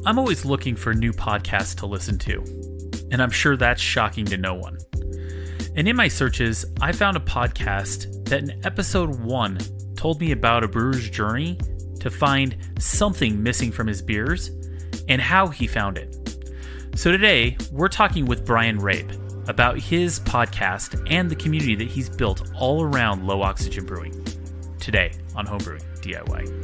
I'm always looking for new podcasts to listen to, and I'm sure that's shocking to no one. And in my searches, I found a podcast that in episode 1 told me about a brewer's journey to find something missing from his beers and how he found it. So today, we're talking with Bryan Rabe about his podcast and the community that he's built all around low oxygen brewing. Today on Homebrewing DIY.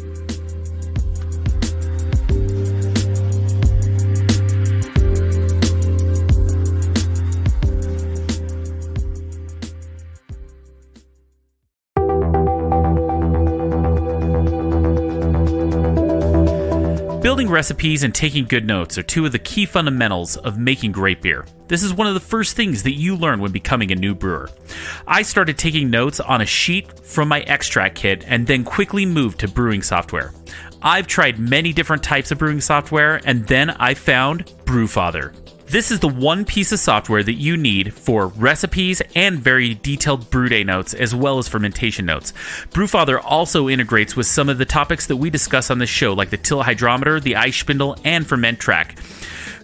Building recipes and taking good notes are two of the key fundamentals of making great beer. This is one of the first things that you learn when becoming a new brewer. I started taking notes on a sheet from my extract kit and then quickly moved to brewing software. I've tried many different types of brewing software and then I found Brewfather. This is the one piece of software that you need for recipes and very detailed brew day notes, as well as fermentation notes. Brewfather also integrates with some of the topics that we discuss on this show, like the tilt hydrometer, the ice spindle, and ferment track.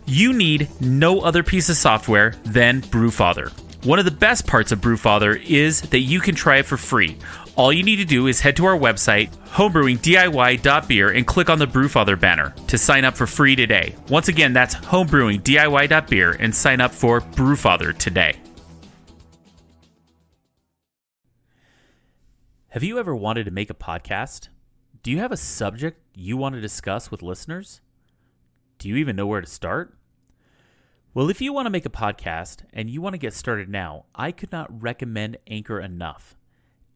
You need no other piece of software than Brewfather. One of the best parts of Brewfather is that you can try it for free. All you need to do is head to our website, homebrewingdiy.beer, and click on the Brewfather banner to sign up for free today. Once again, that's homebrewingdiy.beer and sign up for Brewfather today. Have you ever wanted to make a podcast? Do you have a subject you want to discuss with listeners? Do you even know where to start? Well, if you want to make a podcast and you want to get started now, I could not recommend Anchor enough.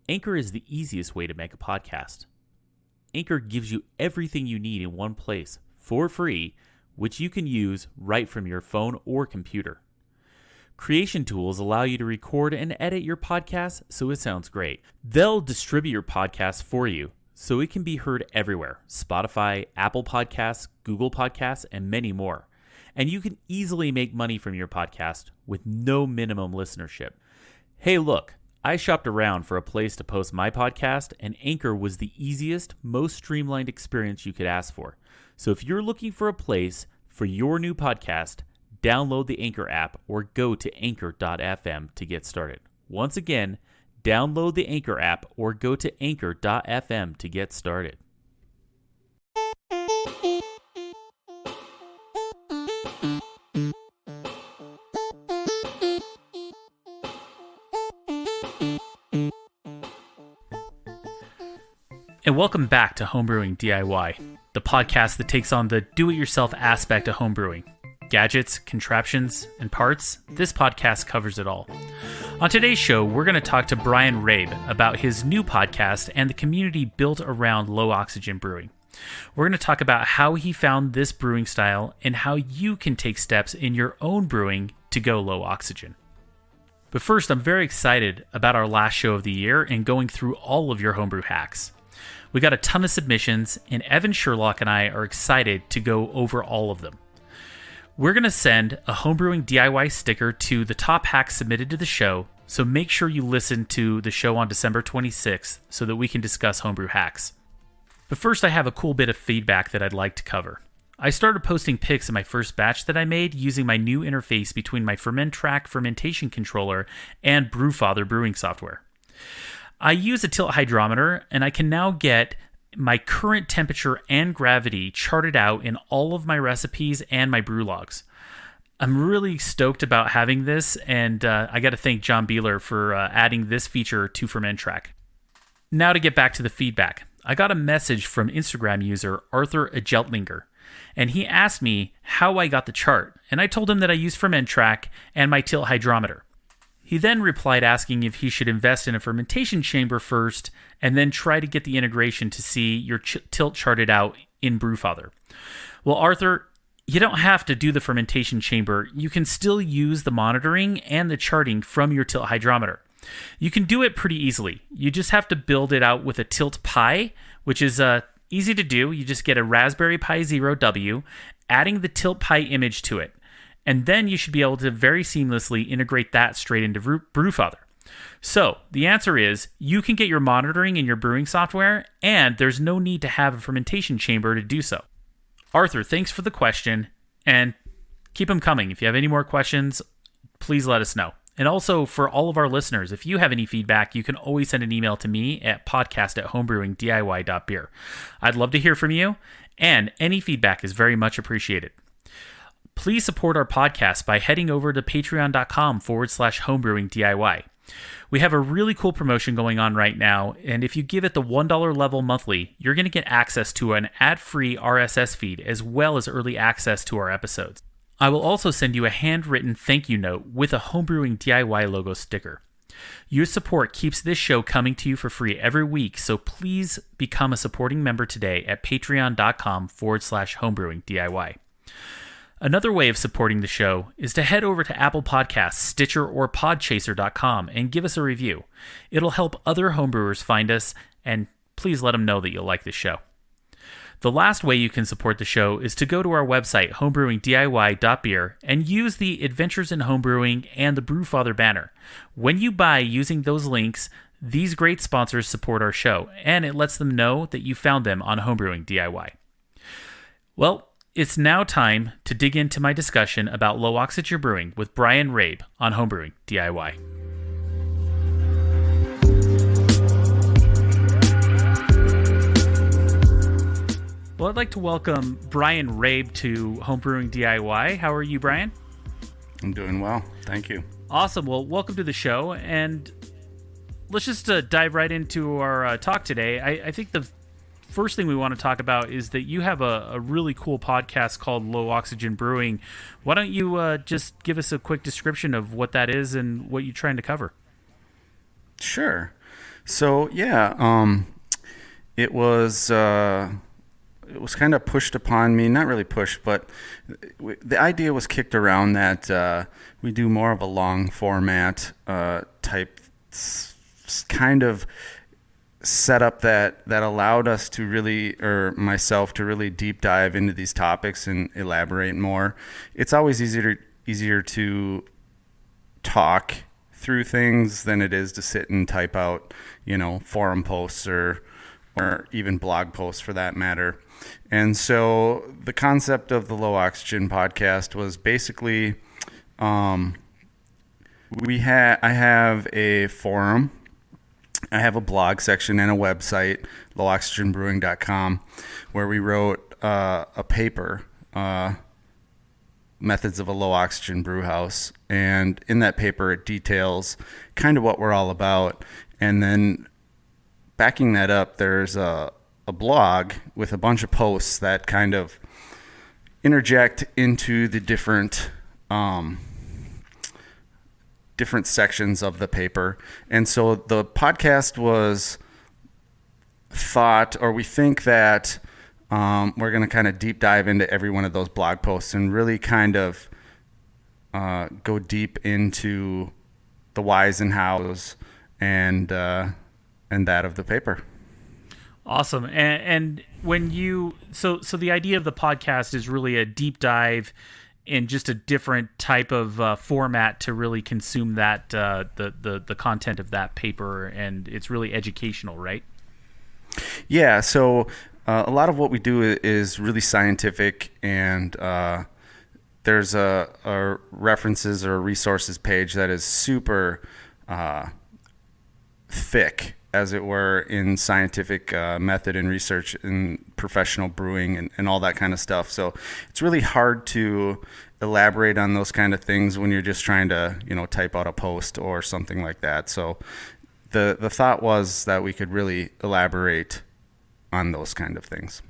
Anchor is the easiest way to make a podcast. Anchor gives you everything you need in one place for free, which you can use right from your phone or computer. Creation tools allow you to record and edit your podcast so it sounds great. They'll distribute your podcast for you so it can be heard everywhere: Spotify, Apple Podcasts, Google Podcasts, and many more. And you can easily make money from your podcast with no minimum listenership. Hey, look, I shopped around for a place to post my podcast, and Anchor was the easiest, most streamlined experience you could ask for. So if you're looking for a place for your new podcast, download the Anchor app or go to anchor.fm to get started. Once again, download the Anchor app or go to anchor.fm to get started. And welcome back to Homebrewing DIY, the podcast that takes on the do-it-yourself aspect of homebrewing. Gadgets, contraptions, and parts, this podcast covers it all. On today's show, we're going to talk to Bryan Rabe about his new podcast and the community built around low-oxygen brewing. We're going to talk about how he found this brewing style and how you can take steps in your own brewing to go low oxygen. But first, I'm very excited about our last show of the year and going through all of your homebrew hacks. We got a ton of submissions, and Evan Sherlock and I are excited to go over all of them. We're going to send a Homebrewing DIY sticker to the top hacks submitted to the show, so make sure you listen to the show on December 26th so that we can discuss homebrew hacks. But first, I have a cool bit of feedback that I'd like to cover. I started posting pics of my first batch that I made using my new interface between my ferment track fermentation controller and Brewfather brewing software. I use a tilt hydrometer, and I can now get my current temperature and gravity charted out in all of my recipes and my brew logs. I'm really stoked about having this, and I got to thank John Beeler for adding this feature to Ferment Track. Now to get back to the feedback. I got a message from Instagram user Arthur Ageltlinger, and he asked me how I got the chart, and I told him that I use Ferment Track and my tilt hydrometer. He then replied asking if he should invest in a fermentation chamber first and then try to get the integration to see your tilt charted out in Brewfather. Well, Arthur, you don't have to do the fermentation chamber. You can still use the monitoring and the charting from your tilt hydrometer. You can do it pretty easily. You just have to build it out with a Tilt Pi, which is easy to do. You just get a Raspberry Pi Zero W, adding the Tilt Pi image to it. And then you should be able to very seamlessly integrate that straight into Brewfather. So the answer is you can get your monitoring in your brewing software, and there's no need to have a fermentation chamber to do so. Arthur, thanks for the question, and keep them coming. If you have any more questions, please let us know. And also, for all of our listeners, if you have any feedback, you can always send an email to me at podcast@homebrewingdiy.beer. I'd love to hear from you, and any feedback is very much appreciated. Please support our podcast by heading over to patreon.com/homebrewingdiy. We have a really cool promotion going on right now, and if you give it the $1 level monthly, you're going to get access to an ad-free RSS feed as well as early access to our episodes. I will also send you a handwritten thank you note with a Homebrewing DIY logo sticker. Your support keeps this show coming to you for free every week, so please become a supporting member today at patreon.com/homebrewingdiy. Another way of supporting the show is to head over to Apple Podcasts, Stitcher, or podchaser.com and give us a review. It'll help other homebrewers find us, and please let them know that you'll like this show. The last way you can support the show is to go to our website, homebrewingdiy.beer, and use the Adventures in Homebrewing and the Brewfather banner. When you buy using those links, these great sponsors support our show, and it lets them know that you found them on Homebrewing DIY. Well, it's now time to dig into my discussion about low oxygen brewing with Bryan Rabe on Homebrewing DIY. Well, I'd like to welcome Bryan Rabe to Homebrewing DIY. How are you, Bryan? I'm doing well. Thank you. Awesome. Well, welcome to the show. And let's just dive right into our talk today. I think the first thing we want to talk about is that you have a really cool podcast called Low Oxygen Brewing. Why don't you just give us a quick description of what that is and what you're trying to cover? Sure. So, it was kind of pushed upon me, not really pushed, but the idea was kicked around that we do more of a long format type kind of setup that allowed us to really, or myself to really deep dive into these topics and elaborate more. It's always easier to talk through things than it is to sit and type out, forum posts or even blog posts for that matter. And so the concept of the Low Oxygen podcast was basically, I have a forum, I have a blog section and a website, lowoxygenbrewing.com, where we wrote a paper, Methods of a Low Oxygen Brew House. And in that paper, it details kind of what we're all about. And then backing that up, there's a blog with a bunch of posts that kind of interject into the different sections of the paper. And so the podcast was thought, or we think that we're going to kind of deep dive into every one of those blog posts and really kind of go deep into the whys and hows and that of the paper. Awesome. And when you so the idea of the podcast is really a deep dive in just a different type of format to really consume that the content of that paper, and it's really educational, right? Yeah. So a lot of what we do is really scientific, and there's a references or a resources page that is super thick, as it were, in scientific method and research in professional brewing and all that kind of stuff. So it's really hard to elaborate on those kind of things when you're just trying to, type out a post or something like that. So the thought was that we could really elaborate on those kind of things.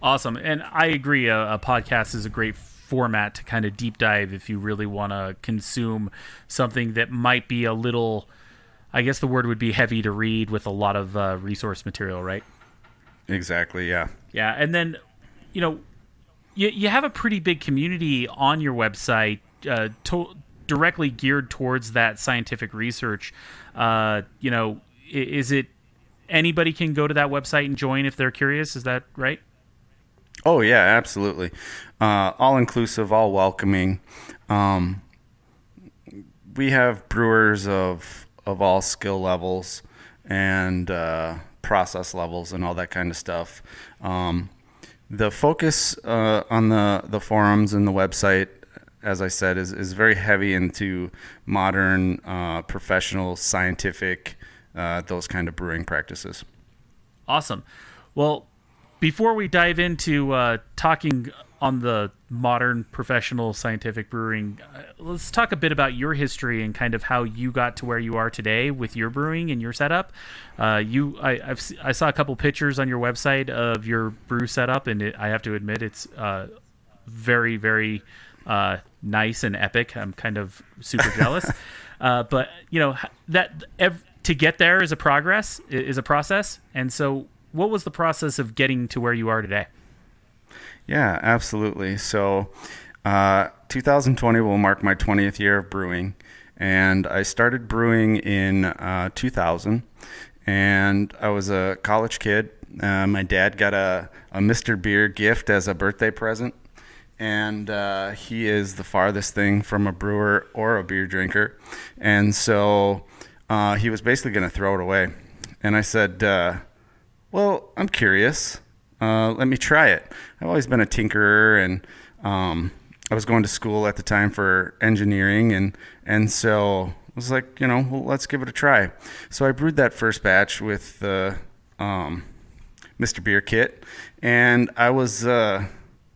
Awesome. And I agree, a podcast is a great format to kind of deep dive if you really want to consume something that might be a little, I guess the word would be heavy to read, with a lot of resource material, right? Exactly, yeah. Yeah, and then, you have a pretty big community on your website directly geared towards that scientific research. Is it anybody can go to that website and join if they're curious? Is that right? Oh, yeah, absolutely. All inclusive, all welcoming. We have brewers of all skill levels and process levels and all that kind of stuff. The focus on the forums and the website, as I said, is very heavy into modern, professional, scientific, those kind of brewing practices. Awesome. Well, before we dive into talking on the modern professional scientific brewing, let's talk a bit about your history and kind of how you got to where you are today with your brewing and your setup. I saw a couple pictures on your website of your brew setup, and I have to admit it's very, very nice and epic. I'm kind of super jealous. But to get there is a process. And so what was the process of getting to where you are today? Yeah, absolutely. So 2020 will mark my 20th year of brewing, and I started brewing in 2000, and I was a college kid. My dad got a Mr. Beer gift as a birthday present, and he is the farthest thing from a brewer or a beer drinker, and so he was basically going to throw it away. And I said, well, I'm curious. Let me try it. I've always been a tinkerer, and I was going to school at the time for engineering, and so I was like, well, let's give it a try. So I brewed that first batch with the Mr. Beer kit, and I was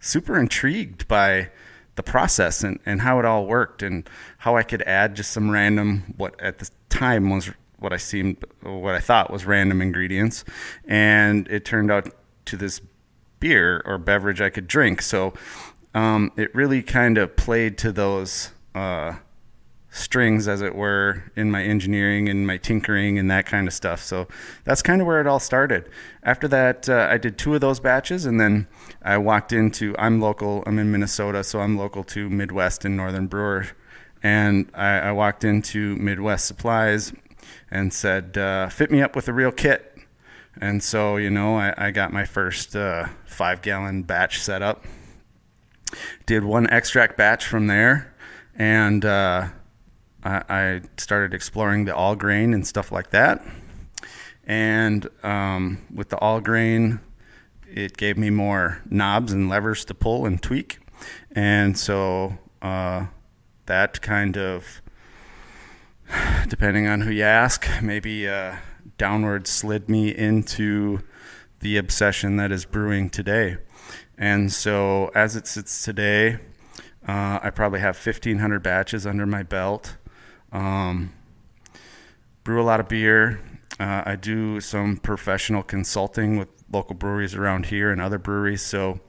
super intrigued by the process and how it all worked, and how I could add just some random, what at the time was what I thought was random ingredients, and it turned out to this beer or beverage I could drink. So it really kind of played to those strings, as it were, in my engineering and my tinkering and that kind of stuff. So that's kind of where it all started. After that, I did 2 of those batches, and then I walked into, I'm in Minnesota, so I'm local to Midwest and Northern Brewer. And I walked into Midwest Supplies and said, fit me up with a real kit. And so, I got my first 5-gallon batch set up. Did 1 extract batch from there, and I started exploring the all grain and stuff like that. And with the all grain, it gave me more knobs and levers to pull and tweak. And so that kind of, depending on who you ask, maybe downward slid me into the obsession that is brewing today. And so as it sits today, I probably have 1,500 batches under my belt. Brew a lot of beer. I do some professional consulting with local breweries around here and other breweries. So,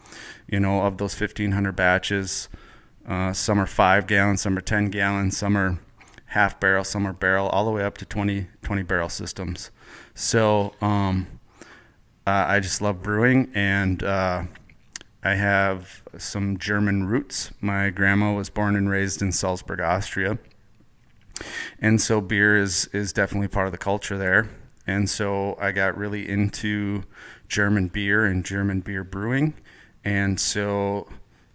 of those 1,500 batches, some are 5 gallons, some are 10 gallons, some are half barrel, some are barrel, all the way up to 20 barrel systems. So I just love brewing, and I have some German roots. My grandma was born and raised in Salzburg, Austria. And so beer is definitely part of the culture there. And so I got really into German beer and German beer brewing. And so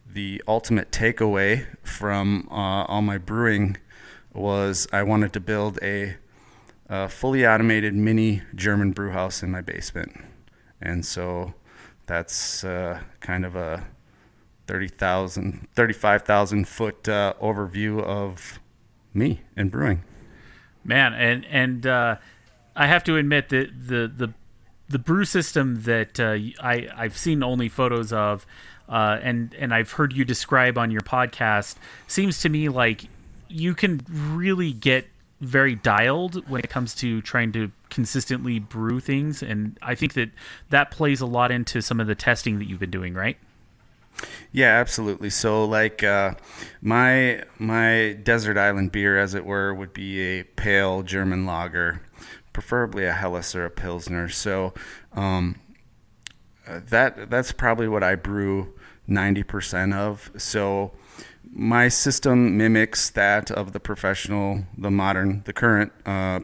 the ultimate takeaway from all my brewing was I wanted to build a fully automated mini German brew house in my basement. And so that's kind of a 35,000 foot overview of me and brewing. Man, and I have to admit that the brew system that I've seen only photos of, and I've heard you describe on your podcast, seems to me like you can really get very dialed when it comes to trying to consistently brew things, and I think that plays a lot into some of the testing that you've been doing, right? Yeah, absolutely. So like my desert island beer, as it were, would be a pale German lager, preferably a Helles or a Pilsner. So that's probably what I brew 90% of. So my system mimics that of the current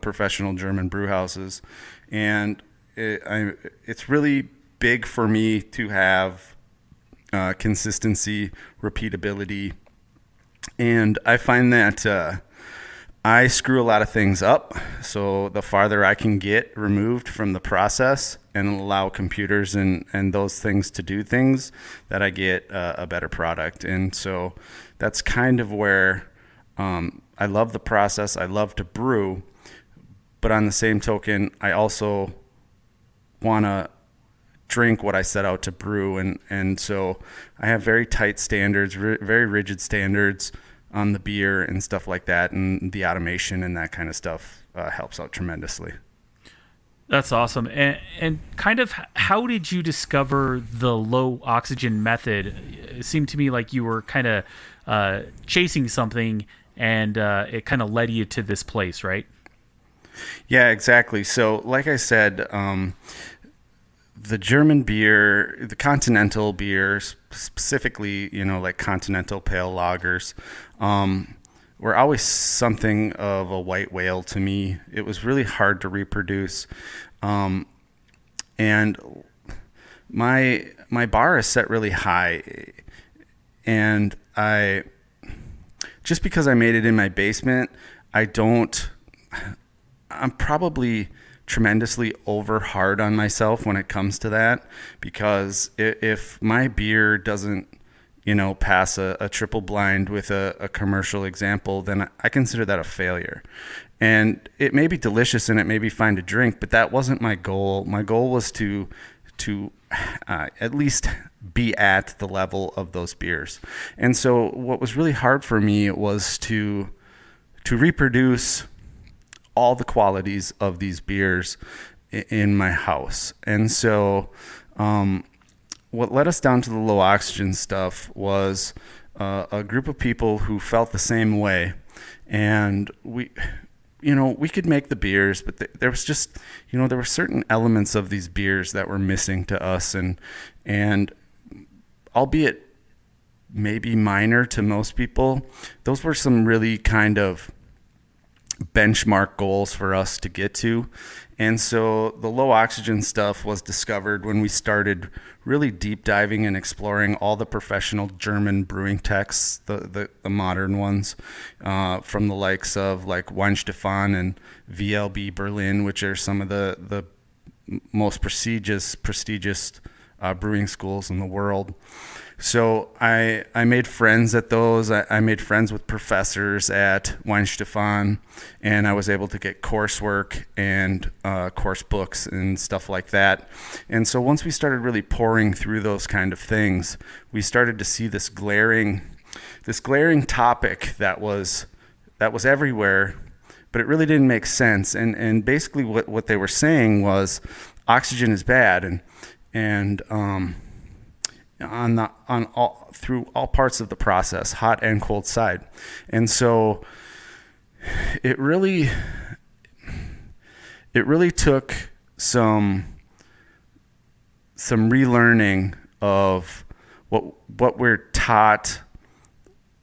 professional German brew houses. And it's really big for me to have consistency, repeatability. And I find that I screw a lot of things up. So the farther I can get removed from the process and allow computers and those things to do things, that I get a better product. And so that's kind of where I love the process. I love to brew. But on the same token, I also want to drink what I set out to brew. And so I have very tight standards, very rigid standards on the beer and stuff like that, and the automation and that kind of stuff helps out tremendously. That's awesome. And kind of how did you discover the low oxygen method? It seemed to me like you were kind of chasing something, and it kind of led you to this place, right? Yeah, exactly. So like I said, the German beer, the continental beers, specifically, like continental pale lagers, were always something of a white whale to me. It was really hard to reproduce. And my bar is set really high. And just because I made it in my basement, I'm probably tremendously over hard on myself when it comes to that, because if my beer doesn't pass a triple blind with a commercial example, then I consider that a failure. And it may be delicious and it may be fine to drink, but that wasn't my goal. My goal was to at least be at the level of those beers. And so what was really hard for me was to reproduce all the qualities of these beers in my house. And so what led us down to the low oxygen stuff was a group of people who felt the same way. And we could make the beers, but there was just, there were certain elements of these beers that were missing to us. And albeit maybe minor to most people, those were some really kind of benchmark goals for us to get to. And so the low oxygen stuff was discovered when we started really deep diving and exploring all the professional German brewing texts, the modern ones, from the likes of like Weinstefan and VLB Berlin, which are some of the most prestigious brewing schools in the world. So I made friends at those. I made friends with professors at Weinstefan, and I was able to get coursework and course books and stuff like that. And so once we started really pouring through those kind of things, we started to see this glaring topic that was everywhere, but it really didn't make sense. And basically what they were saying was oxygen is bad, and through all parts of the process, hot and cold side. And so it really took some relearning of what we're taught.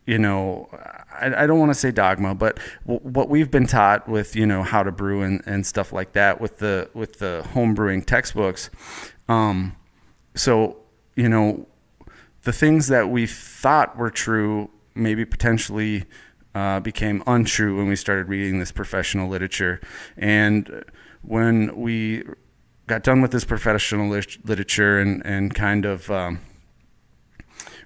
I don't want to say dogma, but what we've been taught with how to brew and stuff like that with the home brewing textbooks. So the things that we thought were true maybe potentially became untrue when we started reading this professional literature. And when we got done with this professional literature and kind of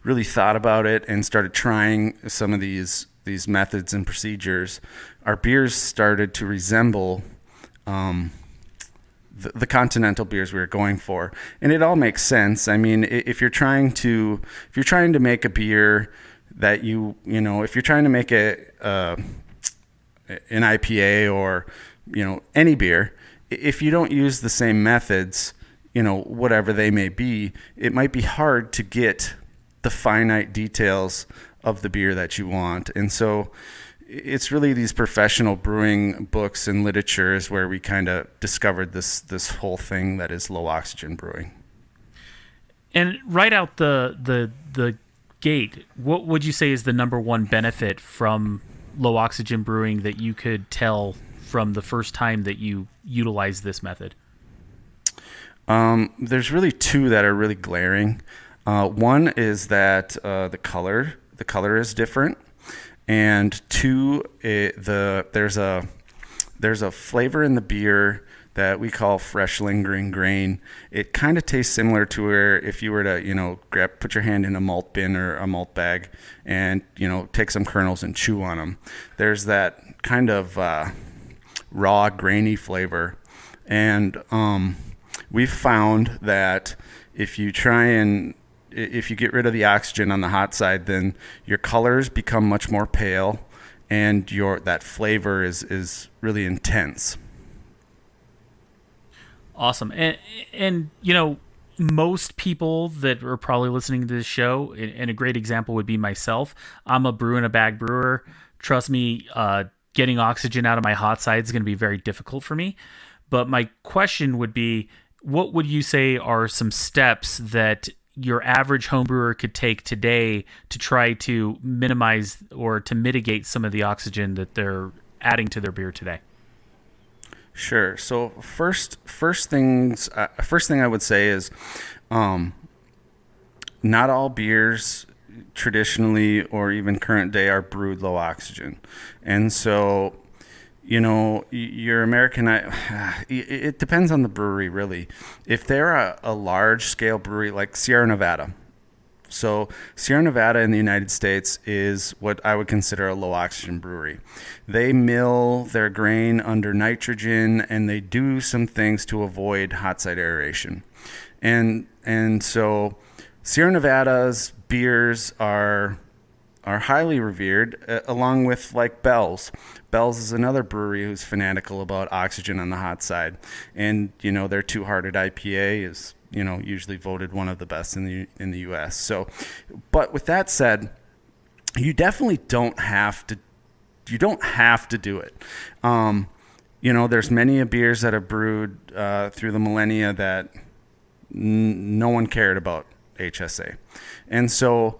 really thought about it and started trying some of these methods and procedures, our beers started to resemble the continental beers we were going for. And it all makes sense. I mean, if you're trying to make a beer that if you're trying to make an IPA or, any beer, if you don't use the same methods, whatever they may be, it might be hard to get the finite details of the beer that you want. And so it's really these professional brewing books and literature is where we kind of discovered this whole thing that is low oxygen brewing. And right out the gate, what would you say is the number one benefit from low oxygen brewing that you could tell from the first time that you utilized this method? There's really two that are really glaring. One is that the color is different. and two, there's a flavor in the beer that we call fresh lingering grain. It kind of tastes similar to where if you were to, put your hand in a malt bin or a malt bag and, take some kernels and chew on them. There's that kind of raw, grainy flavor. And we've found that if you get rid of the oxygen on the hot side, then your colors become much more pale and that flavor is really intense. Awesome. And most people that are probably listening to this show, and a great example would be myself. I'm a brew in a bag brewer. Trust me, getting oxygen out of my hot side is going to be very difficult for me. But my question would be, what would you say are some steps that your average home brewer could take today to try to minimize or to mitigate some of the oxygen that they're adding to their beer today? Sure. So first thing I would say is, not all beers traditionally or even current day are brewed low oxygen, and so your American, it depends on the brewery really. If they're a large scale brewery like Sierra Nevada. So Sierra Nevada in the United States is what I would consider a low oxygen brewery. They mill their grain under nitrogen and they do some things to avoid hot side aeration. And so Sierra Nevada's beers are highly revered, along with like Bell's. Bell's is another brewery who's fanatical about oxygen on the hot side. And, their Two Hearted IPA is usually voted one of the best in the U.S. So, but with that said, you definitely don't have to do it. There's many beers that are brewed through the millennia that no one cared about HSA, and so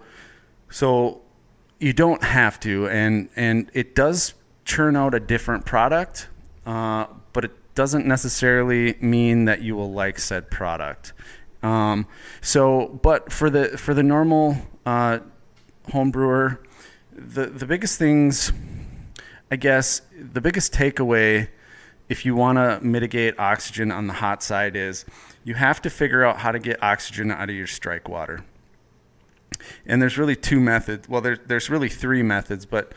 you don't have to, and it does churn out a different product, but it doesn't necessarily mean that you will like said product. But for the normal home brewer, the biggest things, I guess, the biggest takeaway, if you want to mitigate oxygen on the hot side, is you have to figure out how to get oxygen out of your strike water. And there's really two methods. Well, there's really three methods, but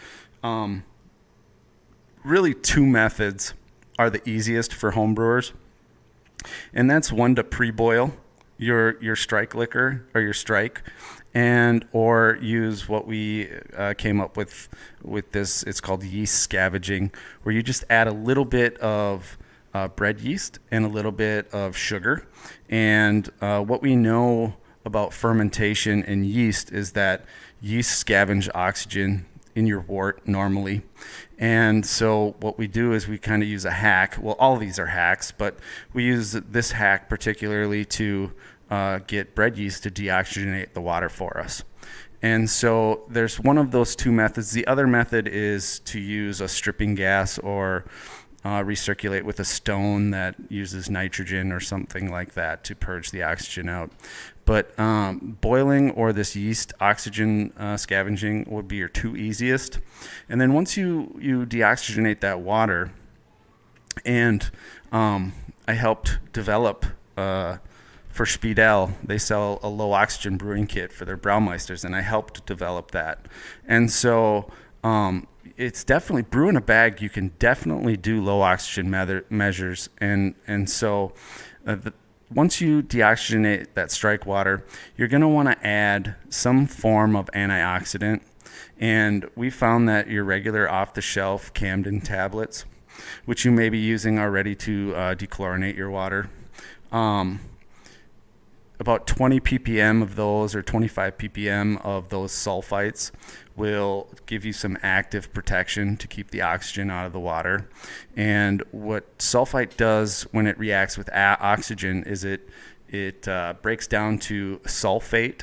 really two methods are the easiest for home brewers. And that's one, to pre-boil your strike liquor or your strike, or use what we came up with this. It's called yeast scavenging, where you just add a little bit of bread yeast and a little bit of sugar. And what we know about fermentation and yeast is that yeast scavenge oxygen in your wort normally. And so what we do is we kind of use a hack. Well, all of these are hacks, but we use this hack particularly to get bread yeast to deoxygenate the water for us. And so there's one of those two methods. The other method is to use a stripping gas or recirculate with a stone that uses nitrogen or something like that to purge the oxygen out. But boiling or this yeast oxygen scavenging would be your two easiest. And then once you deoxygenate that water, and I helped develop for Spiedel, they sell a low oxygen brewing kit for their Braumeisters, and I helped develop that. And so it's definitely, brew in a bag, you can definitely do low oxygen measures. And so once you deoxygenate that strike water, you're going to want to add some form of antioxidant. And we found that your regular off-the-shelf Camden tablets, which you may be using already to dechlorinate your water, about 20 ppm of those, or 25 ppm of those sulfites, will give you some active protection to keep the oxygen out of the water. And what sulfite does when it reacts with oxygen is it breaks down to sulfate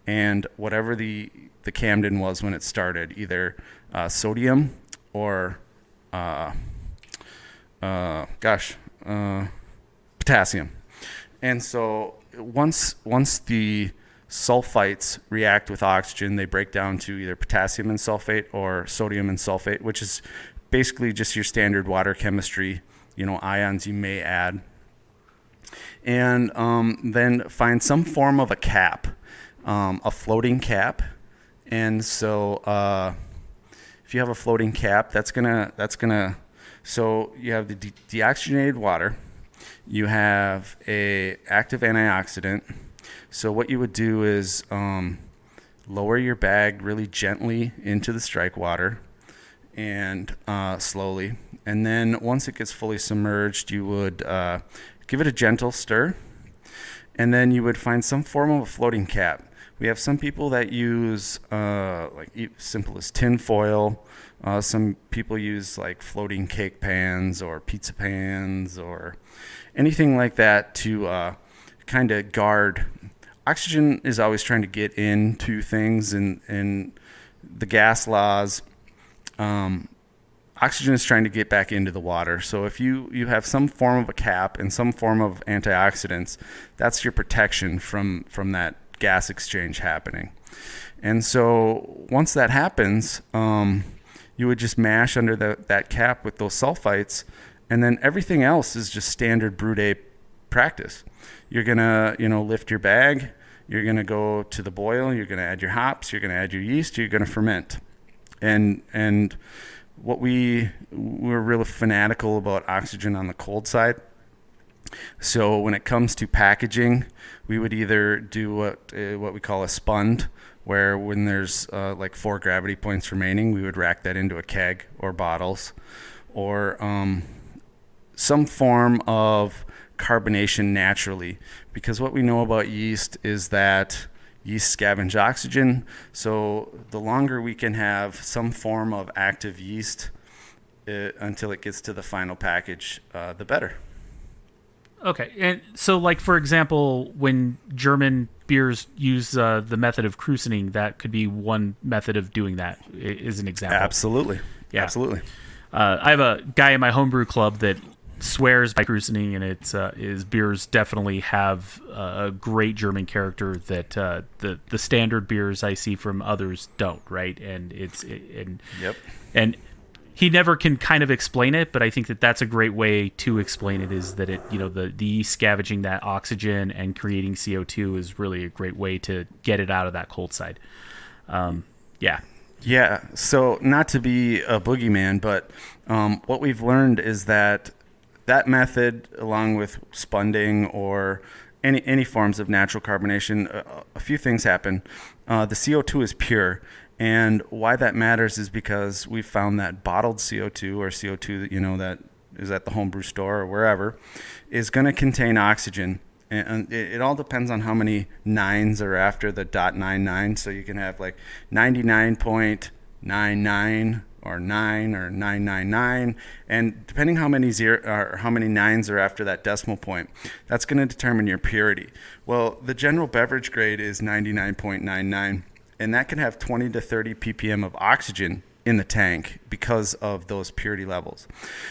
and whatever the Camden was when it started, either sodium or potassium. And so once the sulfites react with oxygen, they break down to either potassium and sulfate or sodium and sulfate, which is basically just your standard water chemistry, ions you may add. And then find some form of a cap, a floating cap. And so if you have a floating cap, so you have the deoxygenated water, you have a active antioxidant. So what you would do is lower your bag really gently into the strike water and slowly. And then once it gets fully submerged, you would give it a gentle stir. And then you would find some form of a floating cap. We have some people that use simple as tin foil. Some people use like floating cake pans or pizza pans or anything like that to kind of guard. Oxygen is always trying to get into things, and the gas laws, oxygen is trying to get back into the water. So if you have some form of a cap and some form of antioxidants, that's your protection from that gas exchange happening. And so once that happens, you would just mash under that cap with those sulfites, and then everything else is just standard brew day practice. You're gonna, lift your bag. You're gonna go to the boil. You're gonna add your hops. You're gonna add your yeast. You're gonna ferment. And what we're really fanatical about oxygen on the cold side. So when it comes to packaging, we would either do what we call a spund, where when there's 4 gravity points remaining, we would rack that into a keg or bottles, or some form of carbonation naturally, because what we know about yeast is that yeast scavenge oxygen. So the longer we can have some form of active yeast until it gets to the final package, the better. Okay, and so for example, when German beers use the method of cruisening, that could be one method of doing that, is an example. Absolutely. Yeah. Absolutely. I have a guy in my homebrew club that swears by cruisening, and his beers definitely have a great German character that the standard beers I see from others don't, right? And Yep. And he never can kind of explain it, but I think that's a great way to explain it, is that it, the yeast scavenging that oxygen and creating CO2 is really a great way to get it out of that cold side. Yeah. Yeah. So not to be a boogeyman, but what we've learned is that method, along with spunding or any forms of natural carbonation, a few things happen. The CO2 is pure. And why that matters is because we've found that bottled CO2 or CO2 that is at the homebrew store or wherever is going to contain oxygen. And it all depends on how many nines are after the .99. So you can have 99.99 or 9 or 999. And depending how many nines are after that decimal point, that's going to determine your purity. Well, the general beverage grade is 99.99. And that can have 20 to 30 ppm of oxygen in the tank because of those purity levels.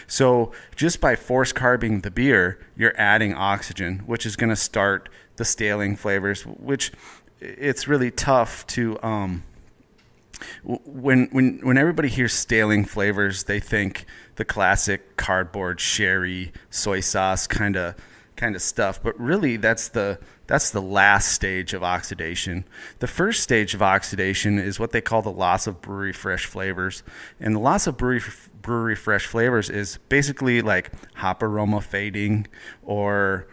So just by force carbing the beer, you're adding oxygen, which is going to start the staling flavors, which it's really tough to when everybody hears staling flavors, they think the classic cardboard sherry soy sauce kind of stuff, but really that's the last stage of oxidation. The first stage of oxidation is what they call the loss of brewery fresh flavors. And the loss of brewery fresh flavors is basically like hop aroma fading or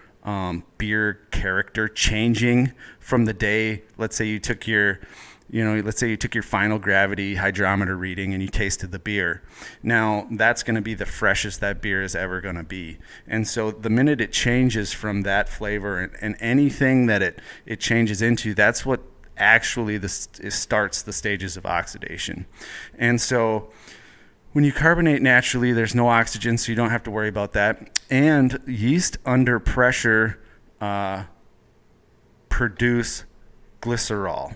beer character changing from the day, let's say you took your final gravity hydrometer reading and you tasted the beer. Now, that's going to be the freshest that beer is ever going to be. And so the minute it changes from that flavor and anything that it changes into, that's what actually starts the stages of oxidation. And so when you carbonate naturally, there's no oxygen, so you don't have to worry about that. And yeast under pressure produce glycerol.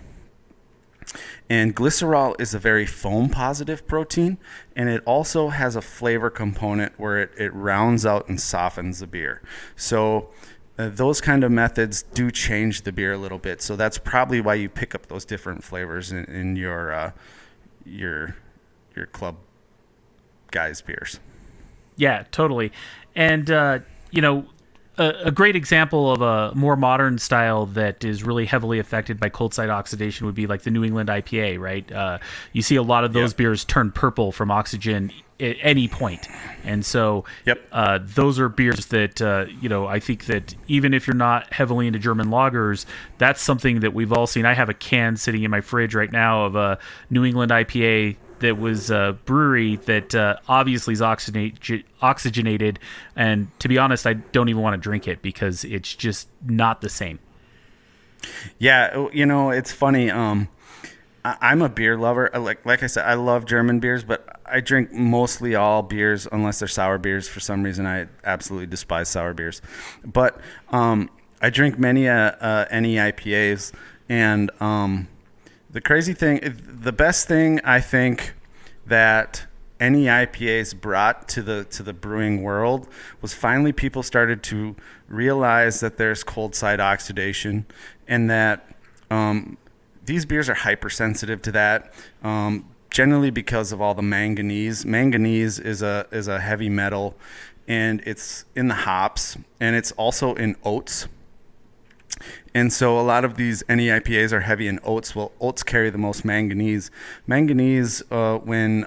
And glycerol is a very foam positive protein, and it also has a flavor component where it rounds out and softens the beer. So those kind of methods do change the beer a little bit. So that's probably why you pick up those different flavors in your club guys beers. Yeah, totally. And, a great example of a more modern style that is really heavily affected by cold side oxidation would be like the New England IPA, right? You see a lot of those beers turn purple from oxygen at any point. And so those are beers that, I think that even if you're not heavily into German lagers, that's something that we've all seen. I have a can sitting in my fridge right now of a New England IPA that was a brewery that obviously is oxygenated, and to be honest, I don't even want to drink it because it's just not the same. Yeah, it's funny. I'm a beer lover. Like I said, I love German beers, but I drink mostly all beers unless they're sour beers. For some reason, I absolutely despise sour beers. But I drink many NE IPAs, and the crazy thing, the best thing I think that NE IPAs brought to the brewing world was finally people started to realize that there's cold side oxidation, and that these beers are hypersensitive to that. Generally because of all the manganese. Manganese is a heavy metal, and it's in the hops, and it's also in oats. And so a lot of these NE IPAs are heavy in oats. Well, oats carry the most manganese. Manganese, when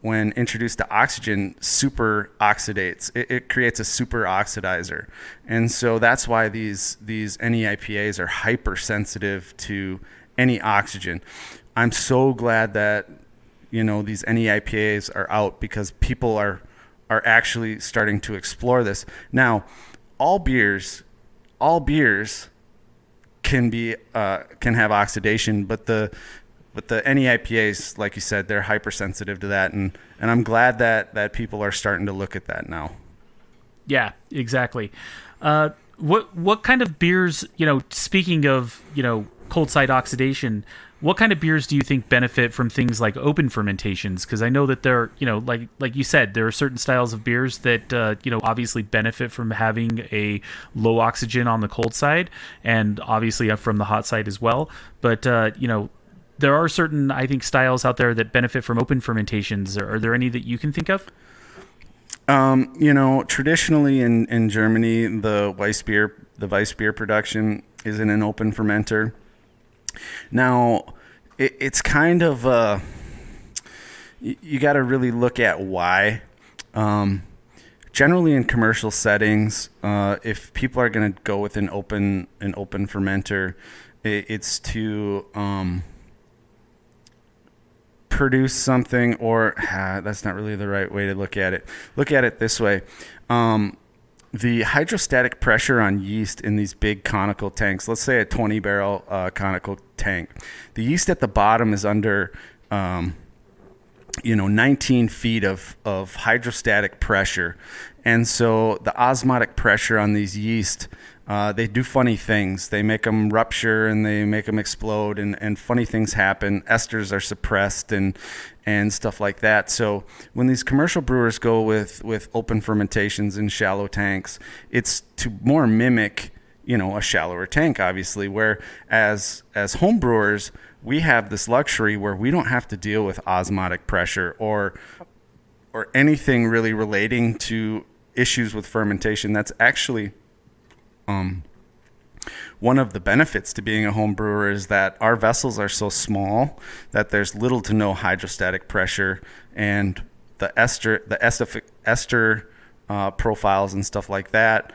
introduced to oxygen, super oxidates. It creates a super oxidizer. And so that's why these NE IPAs are hypersensitive to any oxygen. I'm so glad that, these NE IPAs are out, because people are actually starting to explore this. Now, all beers can have oxidation, but the NE IPAs, like you said, they're hypersensitive to that, and I'm glad that people are starting to look at that now. Yeah, exactly. What kind of beers, speaking of, cold side oxidation, what kind of beers do you think benefit from things like open fermentations? Because I know that there, like you said, there are certain styles of beers that, obviously benefit from having a low oxygen on the cold side, and obviously from the hot side as well. But, there are certain, I think, styles out there that benefit from open fermentations. Are there any that you can think of? Traditionally in Germany, the Weissbier production is in an open fermenter. Now, it's kind of you got to really look at why. Generally, in commercial settings, if people are going to go with an open fermenter, it's to produce something, or that's not really the right way to look at it. Look at it this way. The hydrostatic pressure on yeast in these big conical tanks, let's say a 20-barrel conical tank, the yeast at the bottom is under 19 feet of hydrostatic pressure. And so the osmotic pressure on these yeast, they do funny things. They make them rupture and they make them explode, and funny things happen. Esters are suppressed and stuff like that. So when these commercial brewers go with open fermentations in shallow tanks, it's to more mimic, a shallower tank, obviously, where as home brewers, we have this luxury where we don't have to deal with osmotic pressure or anything really relating to issues with fermentation. That's actually one of the benefits to being a home brewer, is that our vessels are so small that there's little to no hydrostatic pressure, and the ester profiles and stuff like that,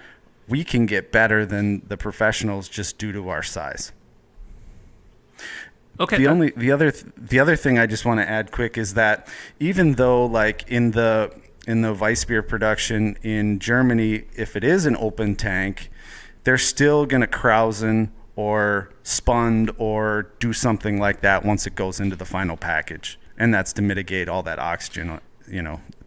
we can get better than the professionals just due to our size. Okay. The other thing I just want to add quick is that even though, like in the Weissbier production in Germany, if it is an open tank, they're still going to krausen or spund or do something like that once it goes into the final package, and that's to mitigate all that oxygen,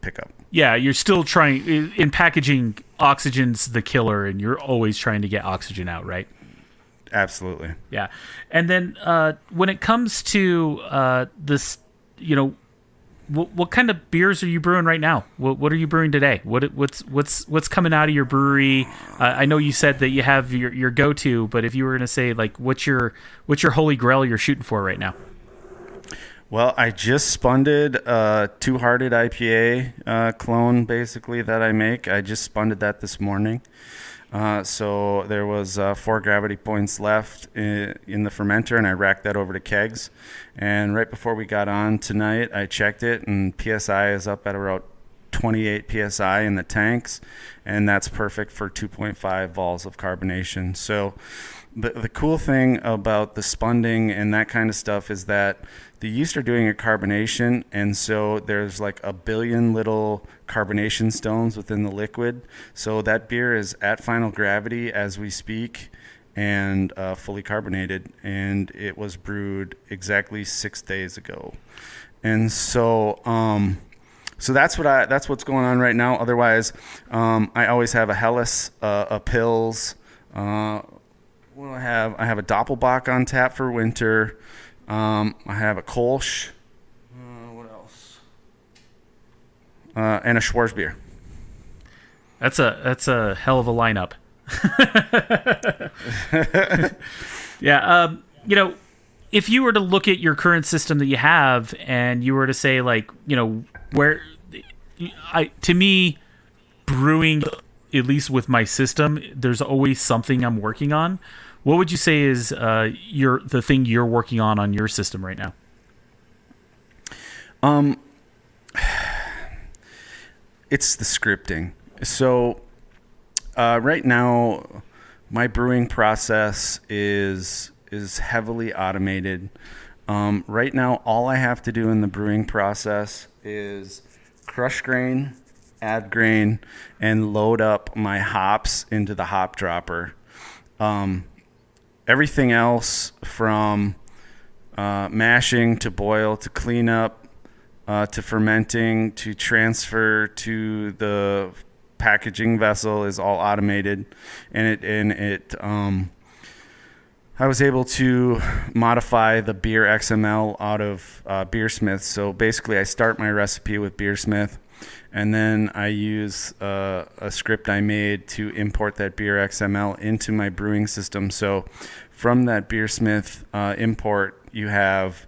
pickup. Yeah, you're still trying in packaging. Oxygen's the killer, and you're always trying to get oxygen out, right? Absolutely. Yeah, and then when it comes to this, what kind of beers are you brewing right now? What are you brewing today? What's coming out of your brewery? I know you said that you have your go-to, but if you were going to say like what's your holy grail you're shooting for right now? Well, I just spunded a Two-Hearted IPA clone, basically, that I make. I just spunded that this morning. So there was 4 gravity points left in the fermenter, and I racked that over to kegs. And right before we got on tonight, I checked it, and PSI is up at about 28 PSI in the tanks, and that's perfect for 2.5 vols of carbonation. So the cool thing about the spunding and that kind of stuff is that the yeast are doing a carbonation, and so there's like a billion little carbonation stones within the liquid. So that beer is at final gravity as we speak and fully carbonated, and it was brewed exactly 6 days ago. And so so that's what's going on right now. Otherwise, I always have a Helles, a Pils. What do I have? I have a Doppelbock on tap for winter. I have a Kolsch. What else? And a Schwarzbier. That's a hell of a lineup. Yeah. If you were to look at your current system that you have, and you were to say like, to me, brewing, at least with my system, there's always something I'm working on. What would you say is the thing you're working on your system right now? It's the scripting. So right now, my brewing process is heavily automated. Right now, all I have to do in the brewing process is crush grain, add grain, and load up my hops into the hop dropper. Everything else from mashing to boil to clean up to fermenting to transfer to the packaging vessel is all automated, and I was able to modify the beer XML out of Beersmith. So basically, I start my recipe with Beersmith, and then I use a script I made to import that beer XML into my brewing system. So from that Beersmith import, you have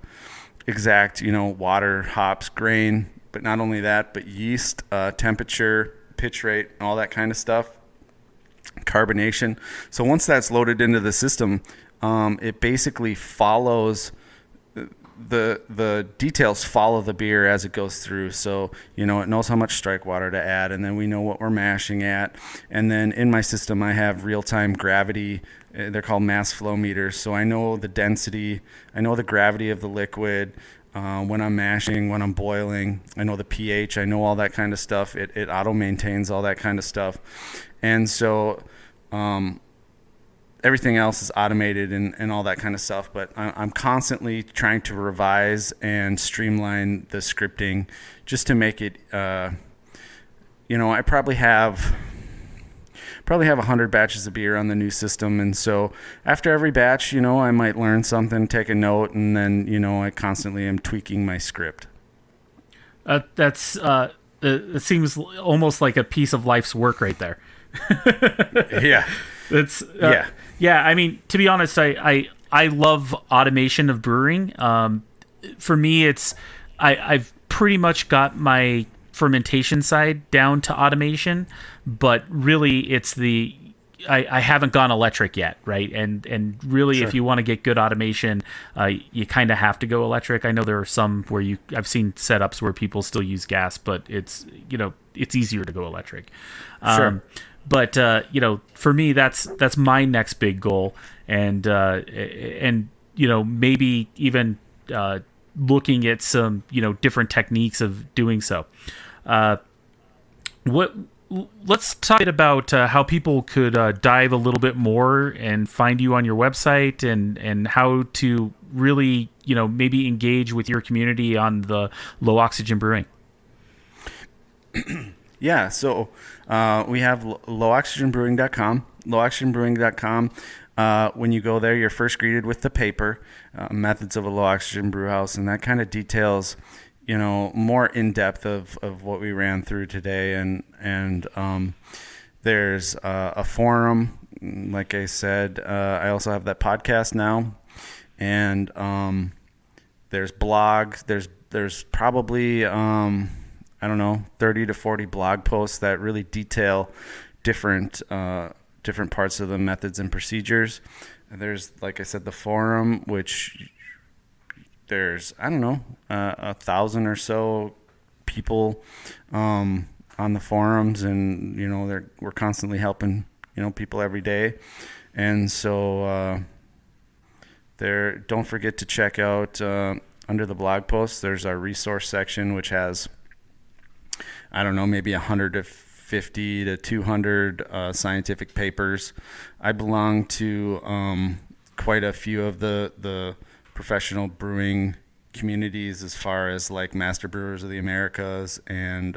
exact, water, hops, grain, but not only that, but yeast, temperature, pitch rate, all that kind of stuff, carbonation. So once that's loaded into the system, it basically follows the details follow the beer as it goes through. So, it knows how much strike water to add, and then we know what we're mashing at. And then in my system, I have real-time gravity. They're called mass flow meters. So I know the density, I know the gravity of the liquid when I'm mashing, when I'm boiling. I know the pH, I know all that kind of stuff. It auto-maintains all that kind of stuff. And so everything else is automated and all that kind of stuff, but I'm constantly trying to revise and streamline the scripting just to make it, I probably have 100 batches of beer on the new system, and so after every batch, I might learn something, take a note, and then, I constantly am tweaking my script. It seems almost like a piece of life's work right there. Yeah. Yeah. I mean, to be honest, I love automation of brewing. For me, I've pretty much got my fermentation side down to automation, but really it's I haven't gone electric yet, right? And really, sure. If you want to get good automation, you kind of have to go electric. I know there are some where I've seen setups where people still use gas, but it's easier to go electric. Sure. But for me, that's my next big goal, and maybe even looking at some different techniques of doing so. Let's talk a bit about how people could dive a little bit more and find you on your website, and how to really maybe engage with your community on the low oxygen brewing. Yeah, so we have lowoxygenbrewing.com. Lowoxygenbrewing.com. When you go there, you're first greeted with the paper, Methods of a Low Oxygen Brew House, and that kind of details, more in depth of what we ran through today, and there's a forum, like I said. I also have that podcast now, and there's blogs. There's probably 30 to 40 blog posts that really detail different parts of the methods and procedures. And there's, like I said, the forum, which there's 1,000 or so people on the forums, and we're constantly helping people every day. And so don't forget to check out under the blog posts, there's our resource section, which has maybe 150 to 200 scientific papers. I belong to quite a few of the professional brewing communities, as far as like Master Brewers of the Americas and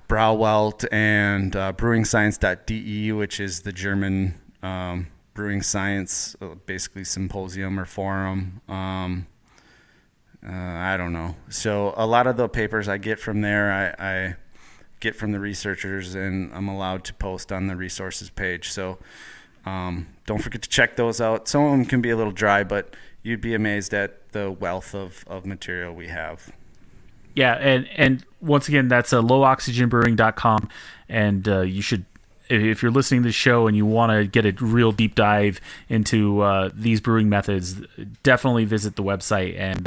Brauwelt and brewingscience.de, which is the German brewing science, basically symposium or forum. I don't know. So a lot of the papers I get from there, I get from the researchers, and I'm allowed to post on the resources page. So don't forget to check those out. Some of them can be a little dry, but you'd be amazed at the wealth of material we have. Yeah, and once again, that's lowoxygenbrewing.com, and you should, if you're listening to the show and you want to get a real deep dive into these brewing methods, definitely visit the website and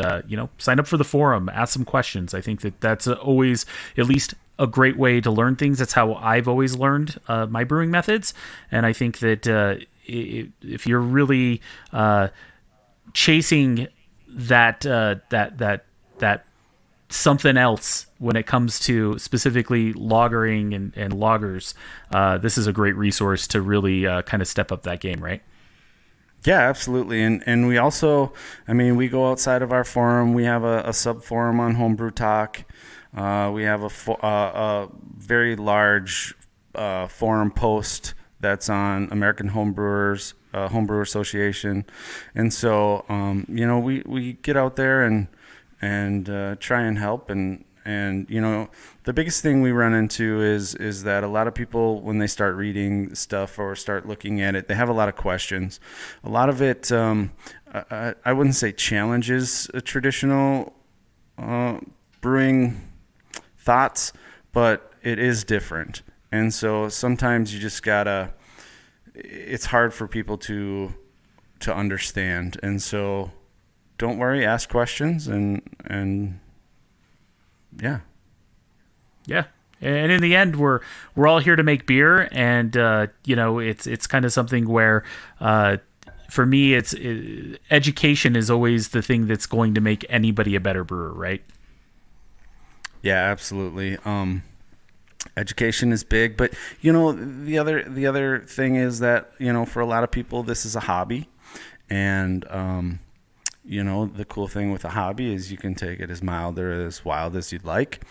sign up for the forum, ask some questions. I think that's always at least a great way to learn things. That's how I've always learned my brewing methods, and I think that if you're really chasing that something else when it comes to specifically lagering and lagers, this is a great resource to really kind of step up that game, right? Yeah, absolutely. And we also, we go outside of our forum. We have a sub forum on Homebrew Talk. We have a very large forum post that's on American Homebrewers, Homebrewer Association. And so, we get out there and try and help. And the biggest thing we run into is that a lot of people, when they start reading stuff or start looking at it, they have a lot of questions. A lot of it, I wouldn't say challenges traditional brewing thoughts, but it is different. And so sometimes you just gotta, it's hard for people to understand. And so don't worry, ask questions, and yeah. Yeah. And in the end, we're all here to make beer, and it's kind of something where for me, education is always the thing that's going to make anybody a better brewer, right? Yeah, absolutely. Education is big, but the other thing is that for a lot of people this is a hobby, and the cool thing with a hobby is you can take it as mild or as wild as you'd like.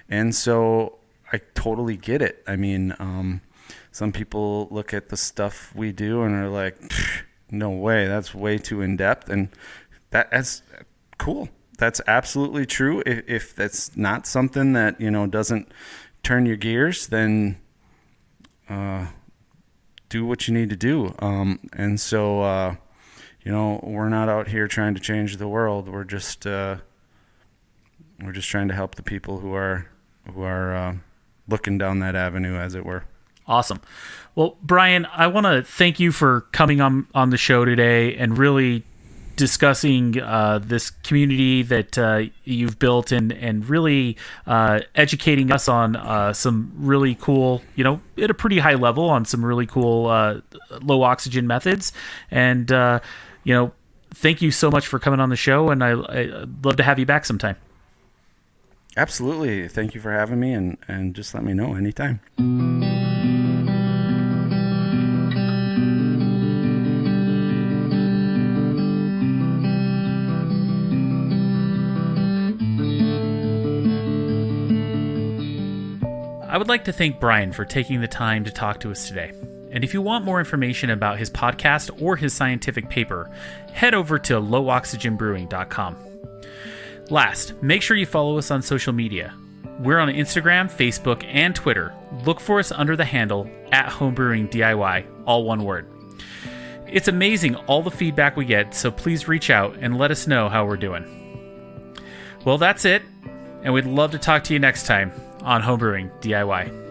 And so I totally get it. Some people look at the stuff we do and are like, no way, that's way too in-depth. And that's cool. That's absolutely true. If that's not something that, doesn't turn your gears, then do what you need to do. And so, we're not out here trying to change the world. We're just trying to help the people who are looking down that avenue, as it were. Awesome. Well, Bryan, I want to thank you for coming on the show today and really discussing this community that you've built and really educating us on some really cool, at a pretty high level, on some really cool low oxygen methods. And thank you so much for coming on the show, and I'd love to have you back sometime. Absolutely. Thank you for having me, and just let me know anytime. I would like to thank Bryan for taking the time to talk to us today. And if you want more information about his podcast or his scientific paper, head over to lowoxygenbrewing.com. Last, make sure you follow us on social media. We're on Instagram, Facebook, and Twitter. Look for us under the handle @HomebrewingDIY, all one word. It's amazing all the feedback we get, so please reach out and let us know how we're doing. Well, that's it, and we'd love to talk to you next time on Homebrewing DIY.